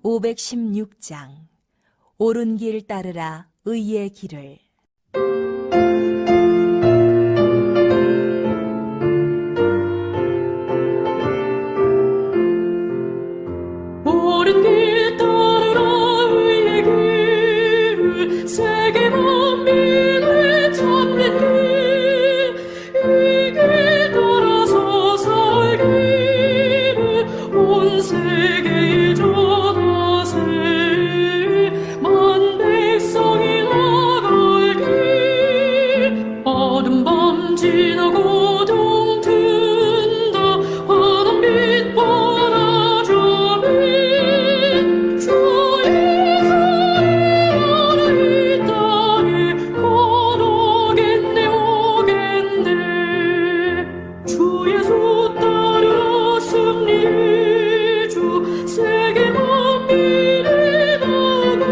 516장 옳은 길 따르라 의의 길을. 옳은 길 따르라 의의 길을, 세계 만민을 찾는 길, 이 길 따라서 살기를 온 세계에 전하세. 만 백성이 나갈 길, 어둠 밤 지나고 동 튼다. 환한 빛 뻔하죠. 주의 사랑을 이 땅에 거두겠네 오겠네. 주 예수 따르라 승리의 주, 세계 만민에 나갈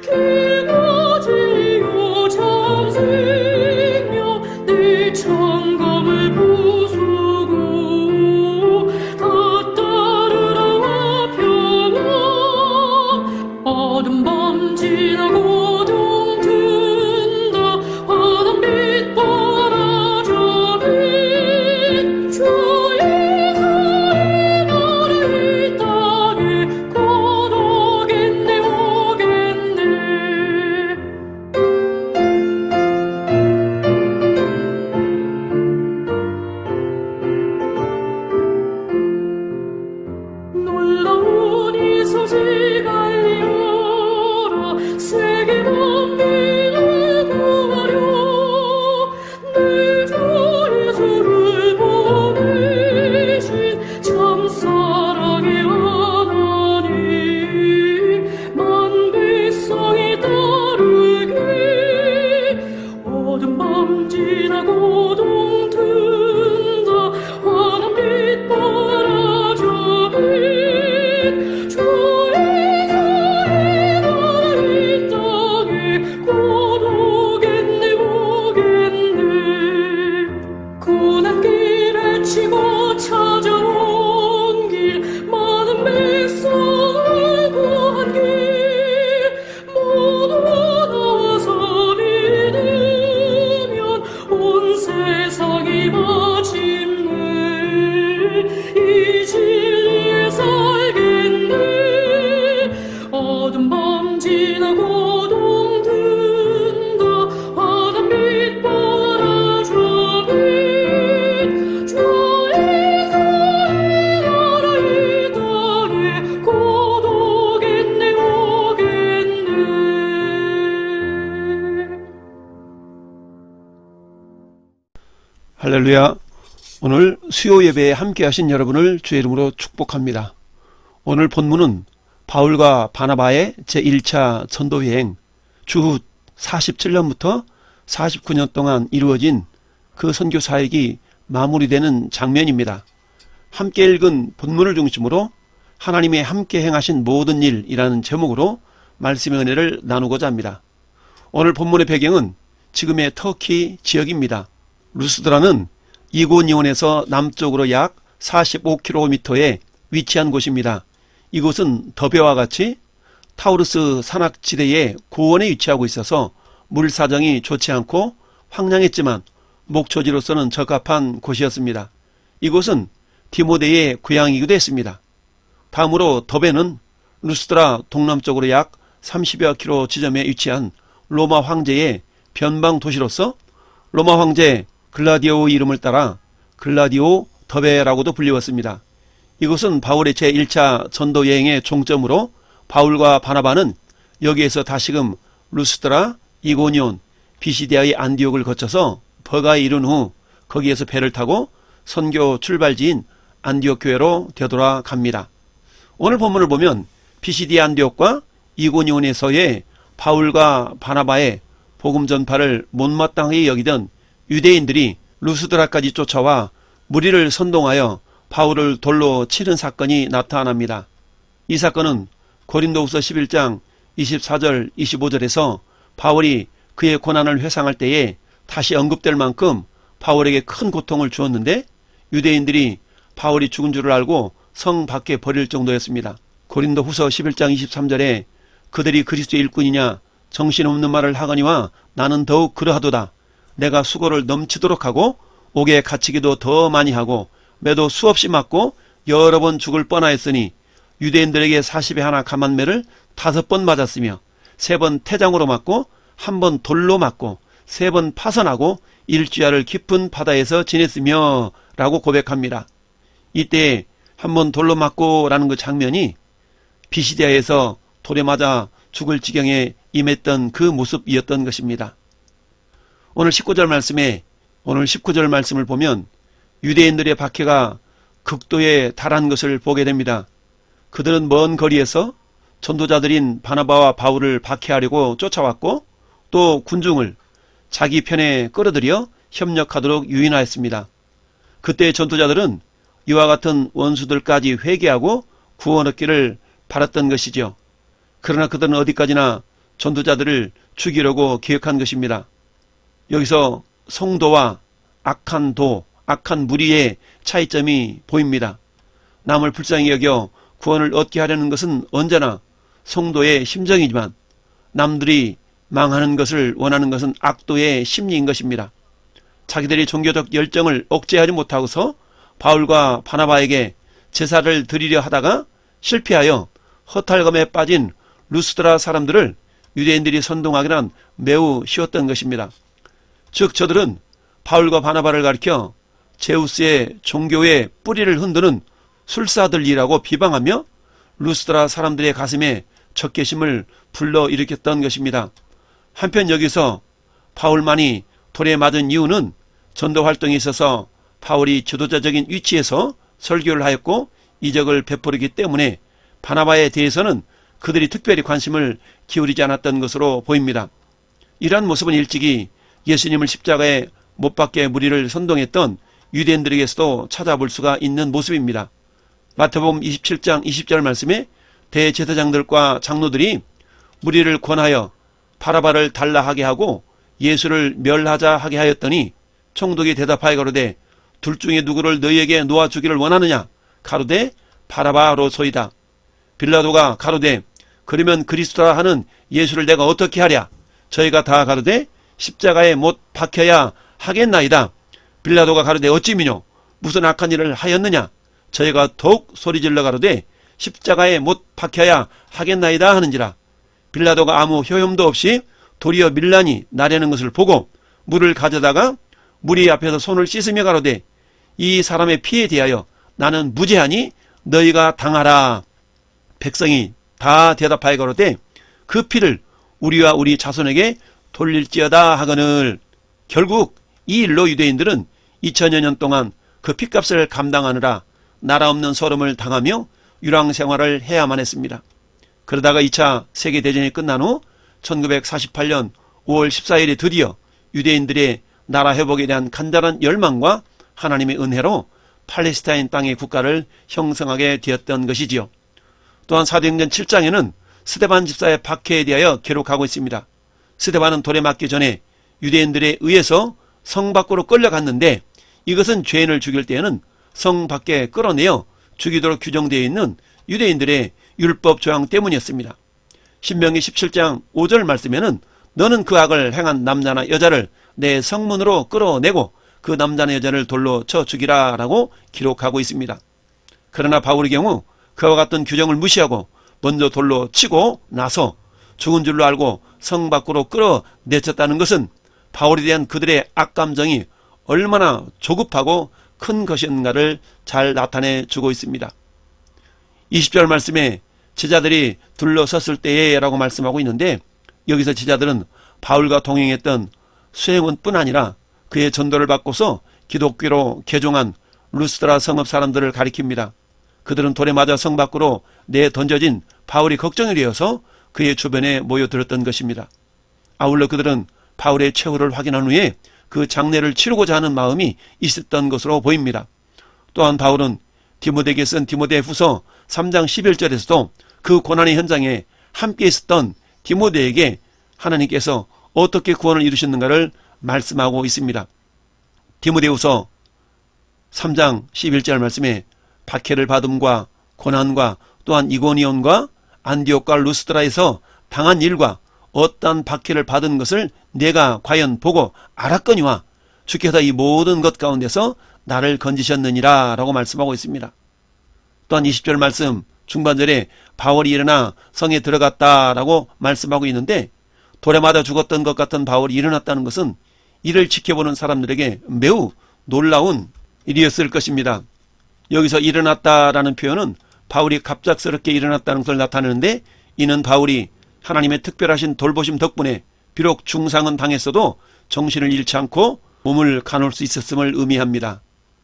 길과 진리요 참 생명, 내 청검을 부수고 다 따르라 평안. 어둠 밤 지나고 동 튼다. 환한 빛 뻔하죠. 주의 사랑을 이 땅에 거두겠네 오겠네. 놀라운 이 소식 알리어라. 세계 만민을 구하려 내 주 예수를 보내신 참 사랑의 하나님, 만 백성이 따르게. 어둠 밤 지나고 동 튼다. 환한 빛 뻔하죠. 주의 사랑을 이 땅에 거두겠네 오겠네. 고난 길에 치고 찾아온 길, 많은 백성을 구한 길, 모두 나와서 믿으면 온 세상이 마침내 이 진리에 살겠네. 어둠 밤 지나고 동 튼다. 환한 빛 뻔하죠. 주의 사랑을 이 땅에 거두겠네 오겠네. 할렐루야. 오늘 수요 예배에 함께 하신 여러분을 주의 이름으로 축복합니다. 오늘 본문은 바울과 바나바의 제1차 전도여행 주 47년부터 49년 동안 이루어진 그 선교 사역이 마무리되는 장면입니다. 함께 읽은 본문을 중심으로 하나님의 함께 행하신 모든 일이라는 제목으로 말씀의 은혜를 나누고자 합니다. 오늘 본문의 배경은 지금의 터키 지역입니다. 루스드라는 이고니온에서 남쪽으로 약 45km에 위치한 곳입니다. 이곳은 더베와 같이 타우르스 산악지대의 고원에 위치하고 있어서 물 사정이 좋지 않고 황량했지만 목초지로서는 적합한 곳이었습니다. 이곳은 디모데의 고향이기도 했습니다. 다음으로 더베는 루스드라 동남쪽으로 약 30여 킬로 지점에 위치한 로마 황제의 변방 도시로서 로마 황제 글라디오 이름을 따라 글라디오 더베라고도 불리웠습니다. 이곳은 바울의 제1차 전도 여행의 종점으로 바울과 바나바는 여기에서 다시금 루스드라, 이고니온, 비시디아의 안디옥을 거쳐서 버가에 이른 후 거기에서 배를 타고 선교 출발지인 안디옥 교회로 되돌아갑니다. 오늘 본문을 보면 비시디아 안디옥과 이고니온에서의 바울과 바나바의 복음 전파를 못마땅하게 여기던 유대인들이 루스드라까지 쫓아와 무리를 선동하여 바울을 돌로 치는 사건이 나타납니다. 이 사건은 고린도후서 11장 24절 25절에서 바울이 그의 고난을 회상할 때에 다시 언급될 만큼 바울에게 큰 고통을 주었는데 유대인들이 바울이 죽은 줄을 알고 성 밖에 버릴 정도였습니다. 고린도 후서 11장 23절에 그들이 그리스도의 일꾼이냐 정신없는 말을 하거니와 나는 더욱 그러하도다. 내가 수고를 넘치도록 하고 옥에 갇히기도 더 많이 하고 매도 수없이 맞고 여러 번 죽을 뻔하였으니 유대인들에게 40에 하나 감한 매를 5번 맞았으며 3번 태장으로 맞고 1번 돌로 맞고 3번 파선하고 일주야를 깊은 바다에서 지냈으며 라고 고백합니다. 이때 1번 돌로 맞고 라는 그 장면이 비시디아에서 돌에 맞아 죽을 지경에 임했던 그 모습이었던 것입니다. 오늘 19절 말씀을 보면 유대인들의 박해가 극도에 달한 것을 보게 됩니다. 그들은 먼 거리에서 전도자들인 바나바와 바울을 박해하려고 쫓아왔고 또 군중을 자기 편에 끌어들여 협력하도록 유인하였습니다. 그때 전도자들은 이와 같은 원수들까지 회개하고 구원 얻기를 바랐던 것이죠. 그러나 그들은 어디까지나 전도자들을 죽이려고 계획한 것입니다. 여기서 성도와 악한 무리의 차이점이 보입니다. 남을 불쌍히 여겨 구원을 얻게 하려는 것은 언제나 성도의 심정이지만 남들이 망하는 것을 원하는 것은 악도의 심리인 것입니다. 자기들이 종교적 열정을 억제하지 못하고서 바울과 바나바에게 제사를 드리려 하다가 실패하여 허탈감에 빠진 루스드라 사람들을 유대인들이 선동하기란 매우 쉬웠던 것입니다. 즉 저들은 바울과 바나바를 가리켜 제우스의 종교의 뿌리를 흔드는 술사들이라고 비방하며 루스드라 사람들의 가슴에 적개심을 불러일으켰던 것입니다. 한편 여기서 바울만이 돌에 맞은 이유는 전도 활동에 있어서 바울이 지도자적인 위치에서 설교를 하였고 이적을 베풀었기 때문에 바나바에 대해서는 그들이 특별히 관심을 기울이지 않았던 것으로 보입니다. 이러한 모습은 일찍이 예수님을 십자가에 못 박게 무리를 선동했던 유대인들에게서도 찾아볼 수가 있는 모습입니다. 마태복음 27장 20절 말씀에 대제사장들과 장로들이 무리를 권하여 바라바를 달라하게 하고 예수를 멸하자 하게 하였더니 총독이 대답하여 가로되 둘 중에 누구를 너희에게 놓아주기를 원하느냐? 가로되 바라바로소이다. 빌라도가 가로되 그러면 그리스도라 하는 예수를 내가 어떻게 하랴? 저희가 다 가로되 십자가에 못 박혀야 하겠나이다. 빌라도가 가로되 어찌 미뇨? 무슨 악한 일을 하였느냐? 저희가 더욱 소리질러 가로되 십자가에 못 박혀야 하겠나이다 하는지라. 빌라도가 아무 효험도 없이 도리어 밀란이 나려는 것을 보고 물을 가져다가 무리 앞에서 손을 씻으며 가로되 이 사람의 피에 대하여 나는 무죄하니 너희가 당하라. 백성이 다 대답하여 가로되 그 피를 우리와 우리 자손에게 돌릴지어다 하거늘. 결국 이 일로 유대인들은 2000여 년 동안 그 핏값을 감당하느라 나라 없는 소름을 당하며 유랑 생활을 해야만 했습니다. 그러다가 2차 세계대전이 끝난 후 1948년 5월 14일에 드디어 유대인들의 나라 회복에 대한 간절한 열망과 하나님의 은혜로 팔레스타인 땅의 국가를 형성하게 되었던 것이지요. 또한 사도행전 7장에는 스데반 집사의 박해에 대하여 기록하고 있습니다. 스데반은 돌에 맞기 전에 유대인들에 의해서 성 밖으로 끌려갔는데 이것은 죄인을 죽일 때에는 성 밖에 끌어내어 죽이도록 규정되어 있는 유대인들의 율법 조항 때문이었습니다. 신명기 17장 5절 말씀에는 너는 그 악을 행한 남자나 여자를 내 성문으로 끌어내고 그 남자나 여자를 돌로 쳐 죽이라 라고 기록하고 있습니다. 그러나 바울의 경우 그와 같은 규정을 무시하고 먼저 돌로 치고 나서 죽은 줄로 알고 성 밖으로 끌어내쳤다는 것은 바울에 대한 그들의 악감정이 얼마나 조급하고 큰 것인가를 잘 나타내 주고 있습니다. 20절 말씀에 제자들이 둘러섰을 때에 라고 말씀하고 있는데 여기서 제자들은 바울과 동행했던 수행원뿐 아니라 그의 전도를 받고서 기독교로 개종한 루스드라 성읍 사람들을 가리킵니다. 그들은 돌에 맞아 성 밖으로 내던져진 바울이 걱정이 되어서 그의 주변에 모여들었던 것입니다. 아울러 그들은 바울의 최후를 확인한 후에 그 장례를 치르고자 하는 마음이 있었던 것으로 보입니다. 또한 바울은 디모데에게 쓴 디모데후서 3장 11절에서도 그 고난의 현장에 함께 있었던 디모데에게 하나님께서 어떻게 구원을 이루셨는가를 말씀하고 있습니다. 디모데후서 3장 11절 말씀에 박해를 받음과 고난과 또한 이고니온과 안디옥과 루스드라에서 당한 일과 어떠한 박해를 받은 것을 내가 과연 보고 알았거니와 주께서 이 모든 것 가운데서 나를 건지셨느니라 라고 말씀하고 있습니다. 또한 20절 말씀 중반절에 바울이 일어나 성에 들어갔다라고 말씀하고 있는데, 돌에 맞아 죽었던 것 같은 바울이 일어났다는 것은 이를 지켜보는 사람들에게 매우 놀라운 일이었을 것입니다. 여기서 일어났다라는 표현은 바울이 갑작스럽게 일어났다는 것을 나타내는데, 이는 바울이 하나님의 특별하신 돌보심 덕분에 비록 중상은 당했어도 정신을 잃지 않고 몸을 가눌 수 있었음을 의미합니다.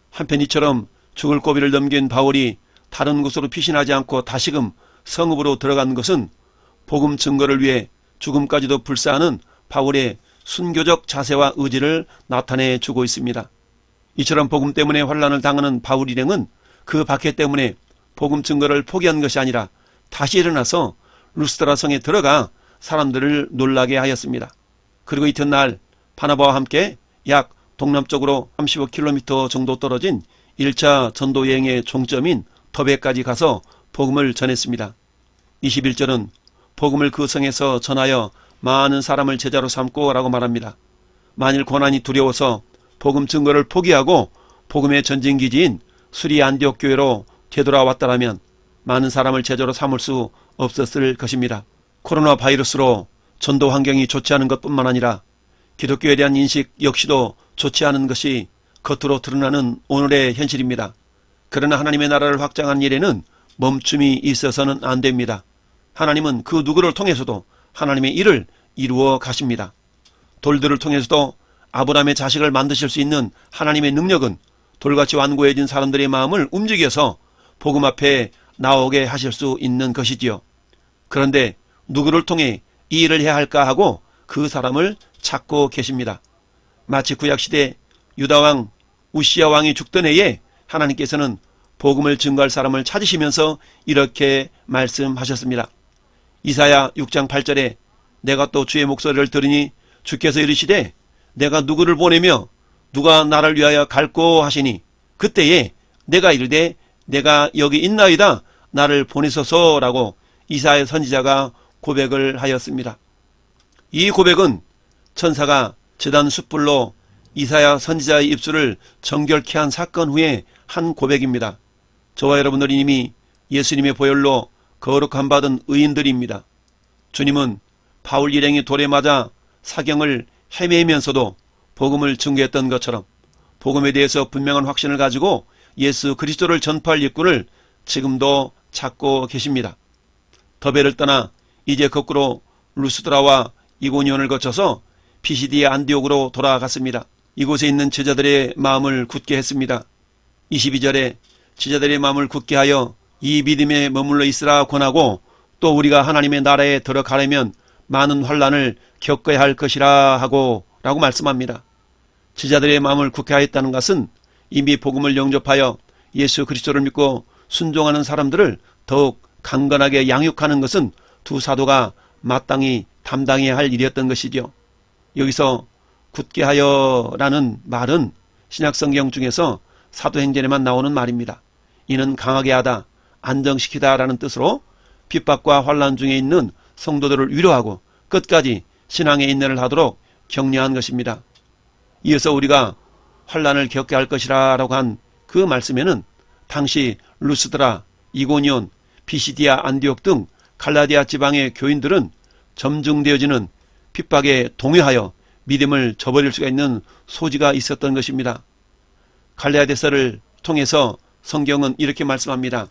한편 이처럼 죽을 고비를 넘긴 바울이 다른 곳으로 피신하지 않고 다시금 성읍으로 들어간 것은 복음 증거를 위해 죽음까지도 불사하는 바울의 순교적 자세와 의지를 나타내 주고 있습니다. 이처럼 복음 때문에 환난을 당하는 바울 일행은 그 박해 때문에 복음 증거를 포기한 것이 아니라 다시 일어나서 루스드라 성에 들어가 사람들을 놀라게 하였습니다. 그리고 이튿날 바나바와 함께 약 동남쪽으로 35km 정도 떨어진 1차 전도 여행의 종점인 더베까지 가서 복음을 전했습니다. 21절은 복음을 그 성에서 전하여 많은 사람을 제자로 삼고 라고 말합니다. 만일 고난이 두려워서 복음 증거를 포기하고 복음의 전진기지인 수리 안디옥 교회로 되돌아왔다라면 많은 사람을 제자로 삼을 수 없었을 것입니다. 코로나 바이러스로 전도 환경이 좋지 않은 것뿐만 아니라 기독교에 대한 인식 역시도 좋지 않은 것이 겉으로 드러나는 오늘의 현실입니다. 그러나 하나님의 나라를 확장하는 일에는 멈춤이 있어서는 안 됩니다. 하나님은 그 누구를 통해서도 하나님의 일을 이루어 가십니다. 돌들을 통해서도 아브라함의 자식을 만드실 수 있는 하나님의 능력은 돌같이 완고해진 사람들의 마음을 움직여서 복음 앞에 나오게 하실 수 있는 것이지요. 그런데 누구를 통해 이 일을 해야 할까 하고 그 사람을 찾고 계십니다. 마치 구약시대 유다왕 우시야 왕이 죽던 해에 하나님께서는 복음을 증거할 사람을 찾으시면서 이렇게 말씀하셨습니다. 이사야 6장 8절에 내가 또 주의 목소리를 들으니 주께서 이르시되 내가 누구를 보내며 누가 나를 위하여 갈꼬 하시니 그때에 내가 이르되 내가 여기 있나이다 나를 보내소서라고 이사야 선지자가 고백을 하였습니다. 이 고백은 천사가 제단 숯불로 이사야 선지자의 입술을 정결케 한 사건 후에 한 고백입니다. 저와 여러분들이 이미 예수님의 보혈로 거룩함 받은 의인들입니다. 주님은 바울 일행이 돌에 맞아 사경을 헤매면서도 복음을 증거했던 것처럼 복음에 대해서 분명한 확신을 가지고 예수 그리스도를 전파할 일꾼을 지금도 찾고 계십니다. 더베를 떠나 이제 거꾸로 루스드라와 이고니온을 거쳐서 피시디의 안디옥으로 돌아갔습니다. 이곳에 있는 제자들의 마음을 굳게 했습니다. 22절에 제자들의 마음을 굳게 하여 이 믿음에 머물러 있으라 권하고 또 우리가 하나님의 나라에 들어가려면 많은 환난을 겪어야 할 것이라 하고 라고 말씀합니다. 제자들의 마음을 굳게 하였다는 것은 이미 복음을 영접하여 예수 그리스도를 믿고 순종하는 사람들을 더욱 강건하게 양육하는 것은 두 사도가 마땅히 담당해야 할 일이었던 것이죠. 여기서 굳게 하여라는 말은 신약성경 중에서 사도행전에만 나오는 말입니다. 이는 강하게 하다, 안정시키다 라는 뜻으로 핍박과 환난 중에 있는 성도들을 위로하고 끝까지 신앙의 인내를 하도록 격려한 것입니다. 이어서 우리가 환난을 겪게 할 것이라 라고 한 그 말씀에는 당시 루스드라, 이고니온, 피시디아 안디옥 등 갈라디아 지방의 교인들은 점증되어지는 핍박에 동요하여 믿음을 저버릴 수가 있는 소지가 있었던 것입니다. 갈라디아서를 통해서 성경은 이렇게 말씀합니다.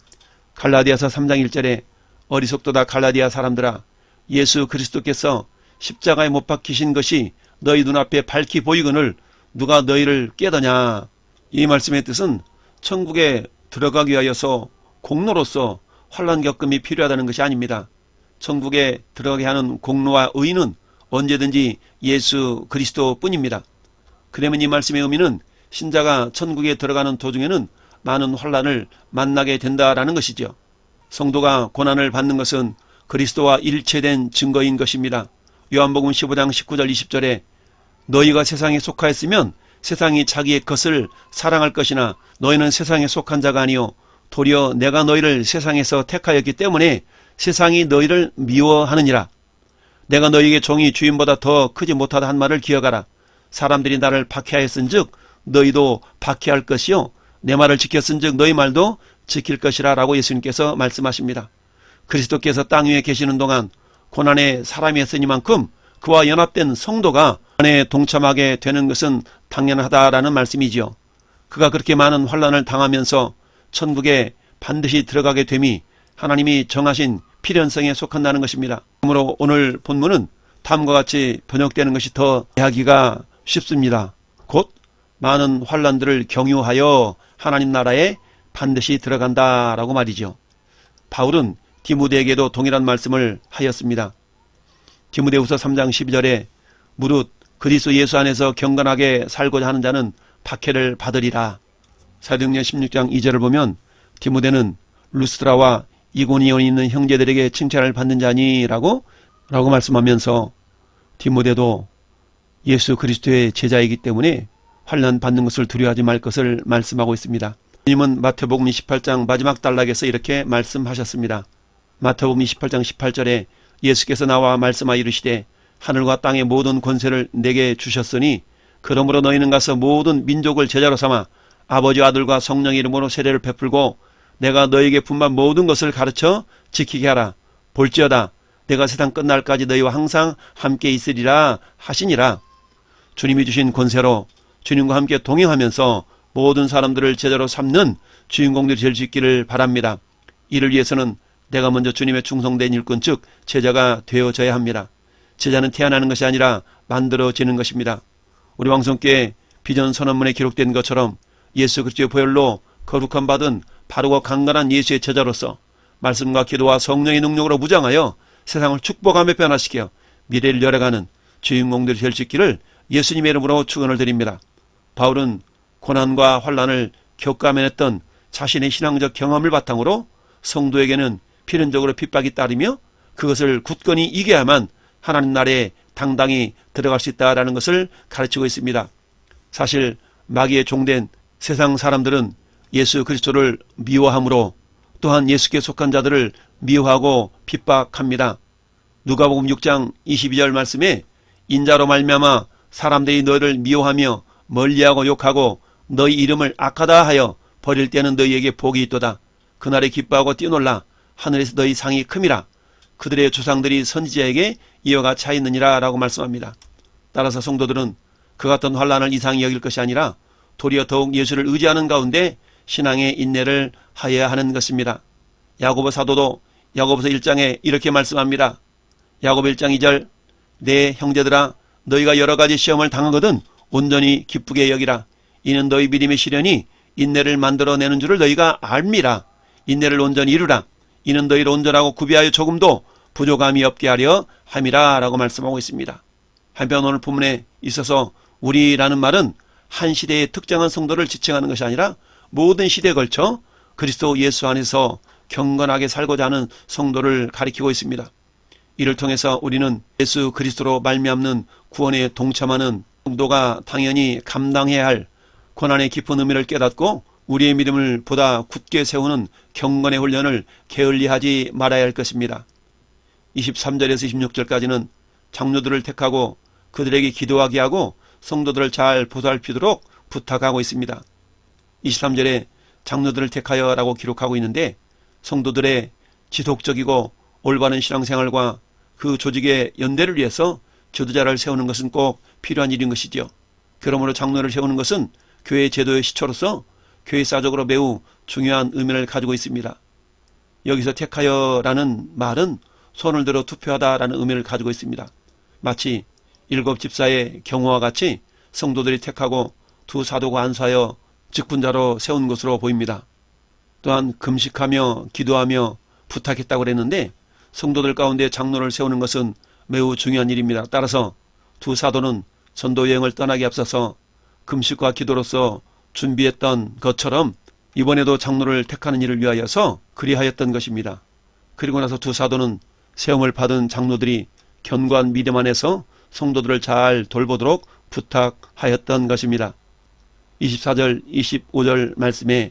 갈라디아서 3장 1절에 어리석도다 갈라디아 사람들아 예수 그리스도께서 십자가에 못 박히신 것이 너희 눈앞에 밝히 보이거늘 누가 너희를 깨더냐. 이 말씀의 뜻은 천국에 들어가기 위하여서 공로로서 환난 겪음이 필요하다는 것이 아닙니다. 천국에 들어가게 하는 공로와 의의는 언제든지 예수 그리스도 뿐입니다. 그러면 이 말씀의 의미는 신자가 천국에 들어가는 도중에는 많은 환난을 만나게 된다라는 것이죠. 성도가 고난을 받는 것은 그리스도와 일체된 증거인 것입니다. 요한복음 15장 19절 20절에 너희가 세상에 속하였으면 세상이 자기의 것을 사랑할 것이나 너희는 세상에 속한 자가 아니요 도리어 내가 너희를 세상에서 택하였기 때문에 세상이 너희를 미워하느니라. 내가 너희에게 종이 주인보다 더 크지 못하다 한 말을 기억하라. 사람들이 나를 박해하였은즉 너희도 박해할 것이요 내 말을 지켰은즉 너희 말도 지킬 것이라 라고 예수님께서 말씀하십니다. 그리스도께서 땅 위에 계시는 동안 고난의 사람이었으니만큼 그와 연합된 성도가 고난에 동참하게 되는 것은 당연하다라는 말씀이지요. 그가 그렇게 많은 환난을 당하면서 천국에 반드시 들어가게 됨이 하나님이 정하신 필연성에 속한다는 것입니다. 그러므로 오늘 본문은 다음과 같이 번역되는 것이 더 이해하기가 쉽습니다. 곧 많은 환난들을 경유하여 하나님 나라에 반드시 들어간다라고 말이죠. 바울은 디모데에게도 동일한 말씀을 하였습니다. 디모데후서 3장 12절에 무릇 그리스도 예수 안에서 경건하게 살고자 하는 자는 박해를 받으리라. 사도행전 16장 2절을 보면 디모데는 루스드라와 이고니온에 있는 형제들에게 칭찬을 받는 자니라고 말씀하면서 디모데도 예수 그리스도의 제자이기 때문에 환난 받는 것을 두려워하지 말 것을 말씀하고 있습니다. 주님은 마태복음 28장 마지막 단락에서 이렇게 말씀하셨습니다. 마태복음 28장 18절에 예수께서 나와 말씀하여 이르시되 하늘과 땅의 모든 권세를 내게 주셨으니 그러므로 너희는 가서 모든 민족을 제자로 삼아 아버지 아들과 성령의 이름으로 세례를 베풀고 내가 너희에게 분만 모든 것을 가르쳐 지키게 하라. 볼지어다 내가 세상 끝날까지 너희와 항상 함께 있으리라 하시니라. 주님이 주신 권세로 주님과 함께 동행하면서 모든 사람들을 제자로 삼는 주인공들이 될 수 있기를 바랍니다. 이를 위해서는 내가 먼저 주님의 충성된 일꾼 즉 제자가 되어져야 합니다. 제자는 태어나는 것이 아니라 만들어지는 것입니다. 우리 왕성교회 비전 선언문에 기록된 것처럼 예수 그리스도의 보혈로 거룩함 받은 바르고 강건한 예수의 제자로서 말씀과 기도와 성령의 능력으로 무장하여 세상을 축복하며 변화시켜 미래를 열어가는 주인공들이 될 수 있기를 예수님의 이름으로 축원을 드립니다. 바울은 고난과 환난을 겪어내냈던 자신의 신앙적 경험을 바탕으로 성도에게는 필연적으로 핍박이 따르며 그것을 굳건히 이겨야만 하나님 나라에 당당히 들어갈 수 있다는 것을 가르치고 있습니다. 사실 마귀의 종된 세상 사람들은 예수 그리스도를 미워함으로 또한 예수께 속한 자들을 미워하고 핍박합니다. 누가복음 6장 22절 말씀에 인자로 말미암아 사람들이 너희를 미워하며 멀리하고 욕하고 너희 이름을 악하다 하여 버릴 때는 너희에게 복이 있도다. 그날에 기뻐하고 뛰놀라. 하늘에서 너희 상이 큼이라. 그들의 조상들이 선지자에게 이어가 차 있느니라 라고 말씀합니다. 따라서 성도들은 그 같은 환난을 이상히 여길 것이 아니라 도리어 더욱 예수를 의지하는 가운데 신앙의 인내를 하여야 하는 것입니다. 야고보 사도도 야고보서 1장에 이렇게 말씀합니다. 야고보 1장 2절 내 형제들아 너희가 여러 가지 시험을 당하거든 온전히 기쁘게 여기라. 이는 너희 믿음의 시련이 인내를 만들어내는 줄을 너희가 알미라. 인내를 온전히 이루라. 이는 너희를 온전하고 구비하여 조금도 부족함이 없게 하려 함이라 라고 말씀하고 있습니다. 한편 오늘 본문에 있어서 우리라는 말은 한 시대의 특정한 성도를 지칭하는 것이 아니라 모든 시대에 걸쳐 그리스도 예수 안에서 경건하게 살고자 하는 성도를 가리키고 있습니다. 이를 통해서 우리는 예수 그리스도로 말미암는 구원에 동참하는 성도가 당연히 감당해야 할 고난의 깊은 의미를 깨닫고 우리의 믿음을 보다 굳게 세우는 경건의 훈련을 게을리하지 말아야 할 것입니다. 23절에서 26절까지는 장로들을 택하고 그들에게 기도하게 하고 성도들을 잘 보살피도록 부탁하고 있습니다. 23절에 장로들을 택하여 라고 기록하고 있는데 성도들의 지속적이고 올바른 신앙생활과 그 조직의 연대를 위해서 지도자를 세우는 것은 꼭 필요한 일인 것이죠. 그러므로 장로를 세우는 것은 교회 제도의 시초로서 교회사적으로 매우 중요한 의미를 가지고 있습니다. 여기서 택하여라는 말은 손을 들어 투표하다라는 의미를 가지고 있습니다. 마치 7 집사의 경우와 같이 성도들이 택하고 2 사도가 안수하여 직분자로 세운 것으로 보입니다. 또한 금식하며 기도하며 부탁했다고 그랬는데 성도들 가운데 장로를 세우는 것은 매우 중요한 일입니다. 따라서 2 사도는 전도 여행을 떠나기 앞서서 금식과 기도로서 준비했던 것처럼 이번에도 장로를 택하는 일을 위하여서 그리하였던 것입니다. 그리고 나서 2 사도는 세움을 받은 장로들이 견고한 믿음 안에서 성도들을 잘 돌보도록 부탁하였던 것입니다. 24절 25절 말씀에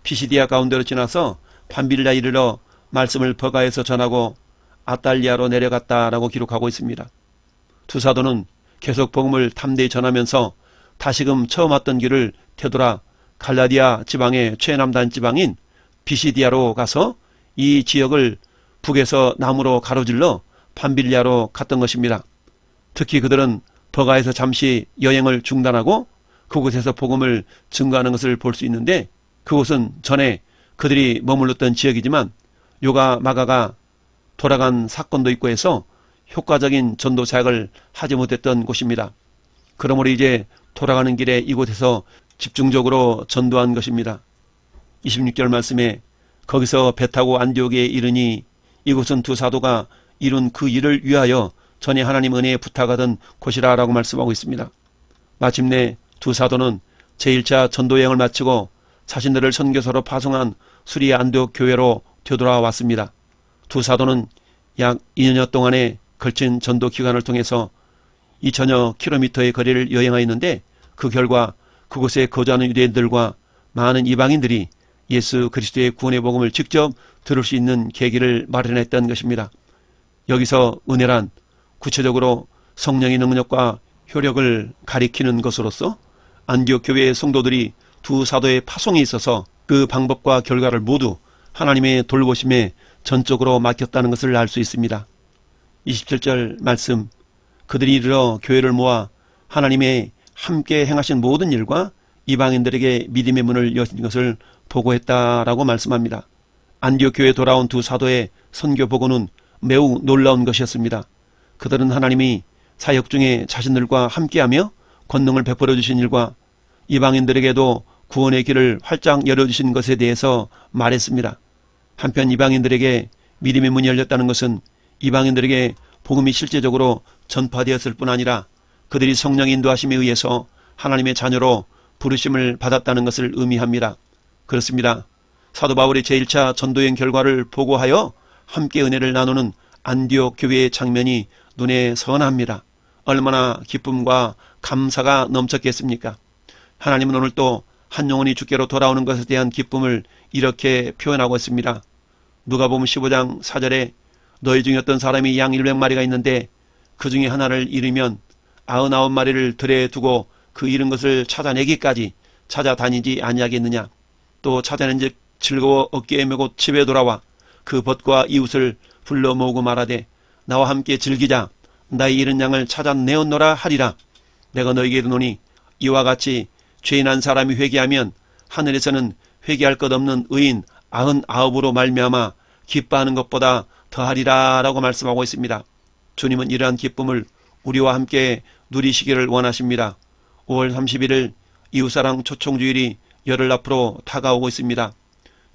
피시디아 가운데로 지나서 밤빌라 이르러 말씀을 버가에서 전하고 아달리아로 내려갔다라고 기록하고 있습니다. 두 사도는 계속 복음을 담대히 전하면서 다시금 처음 왔던 길을 되돌아 갈라디아 지방의 최남단 지방인 비시디아로 가서 이 지역을 북에서 남으로 가로질러 밤빌리아로 갔던 것입니다. 특히 그들은 버가에서 잠시 여행을 중단하고 그곳에서 복음을 증거하는 것을 볼 수 있는데, 그곳은 전에 그들이 머물렀던 지역이지만 요가 마가가 돌아간 사건도 있고 해서 효과적인 전도 사역을 하지 못했던 곳입니다. 그러므로 이제 돌아가는 길에 이곳에서 집중적으로 전도한 것입니다. 26절 말씀에 거기서 배 타고 안디옥에 이르니 이곳은 두 사도가 이룬 그 일을 위하여 전에 하나님 은혜에 부탁하던 곳이라 라고 말씀하고 있습니다. 마침내 두 사도는 제1차 전도여행을 마치고 자신들을 선교사로 파송한 수리아 안디옥 교회로 되돌아왔습니다. 두 사도는 약 2년여 동안에 걸친 전도 기간을 통해서 2000여 킬로미터의 거리를 여행하였는데, 그 결과 그곳에 거주하는 유대인들과 많은 이방인들이 예수 그리스도의 구원의 복음을 직접 들을 수 있는 계기를 마련했던 것입니다. 여기서 은혜란 구체적으로 성령의 능력과 효력을 가리키는 것으로서 안디옥 교회의 성도들이 두 사도의 파송에 있어서 그 방법과 결과를 모두 하나님의 돌보심에 전적으로 맡겼다는 것을 알 수 있습니다. 27절 말씀, 그들이 이르러 교회를 모아 하나님의 함께 행하신 모든 일과 이방인들에게 믿음의 문을 여신 것을 보고했다라고 말씀합니다. 안디옥 교회에 돌아온 두 사도의 선교 보고는 매우 놀라운 것이었습니다. 그들은 하나님이 사역 중에 자신들과 함께하며 권능을 베풀어 주신 일과 이방인들에게도 구원의 길을 활짝 열어주신 것에 대해서 말했습니다. 한편 이방인들에게 믿음의 문이 열렸다는 것은 이방인들에게 복음이 실제적으로 전파되었을 뿐 아니라 그들이 성령의 인도하심에 의해서 하나님의 자녀로 부르심을 받았다는 것을 의미합니다. 그렇습니다. 사도 바울의 제1차 전도여행 결과를 보고하여 함께 은혜를 나누는 안디옥 교회의 장면이 눈에 선합니다. 얼마나 기쁨과 감사가 넘쳤겠습니까? 하나님은 오늘 또 한 영혼이 주께로 돌아오는 것에 대한 기쁨을 이렇게 표현하고 있습니다. 누가복음 15장 4절에 너희 중에 어떤 사람이 양 100마리가 있는데 그 중에 하나를 잃으면 99마리를 들에 두고 그 잃은 것을 찾아내기까지 찾아다니지 아니하겠느냐. 또 찾아낸즉 즐거워 어깨에 메고 집에 돌아와 그 벗과 이웃을 불러 모으고 말하되 나와 함께 즐기자. 나의 잃은 양을 찾아내었노라 하리라. 내가 너에게 이르노니 이와 같이 죄인한 사람이 회개하면 하늘에서는 회개할 것 없는 의인 99으로 말미암아 기뻐하는 것보다 더하리라 라고 말씀하고 있습니다. 주님은 이러한 기쁨을 우리와 함께 누리시기를 원하십니다. 5월 31일 이웃사랑 초청주일이 열흘 앞으로 다가오고 있습니다.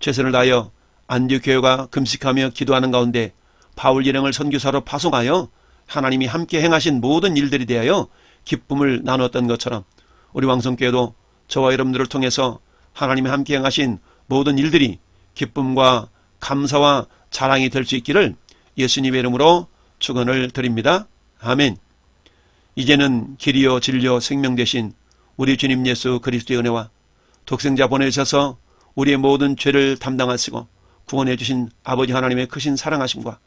최선을 다하여 안디옥 교회가 금식하며 기도하는 가운데 바울 일행을 선교사로 파송하여 하나님이 함께 행하신 모든 일들에 대하여 기쁨을 나누었던 것처럼 우리 왕성교회도 저와 여러분들을 통해서 하나님이 함께 행하신 모든 일들이 기쁨과 감사와 자랑이 될 수 있기를 예수님의 이름으로 축원을 드립니다. 아멘. 이제는 길이요 진리요 생명 되신 우리 주님 예수 그리스도의 은혜와 독생자 보내주셔서 우리의 모든 죄를 담당하시고 구원해 주신 아버지 하나님의 크신 사랑하심과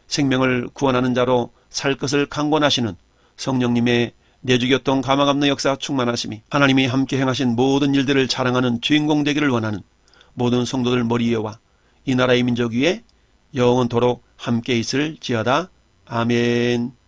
생명을 구원하는 자로 살 것을 강권하시는 성령님의 내주교통 감화감는 역사 충만하심이 하나님이 함께 행하신 모든 일들을 자랑하는 주인공 되기를 원하는 모든 성도들 머리 위에와 이 나라의 민족 위에 영원토록 함께 있을지어다. 아멘.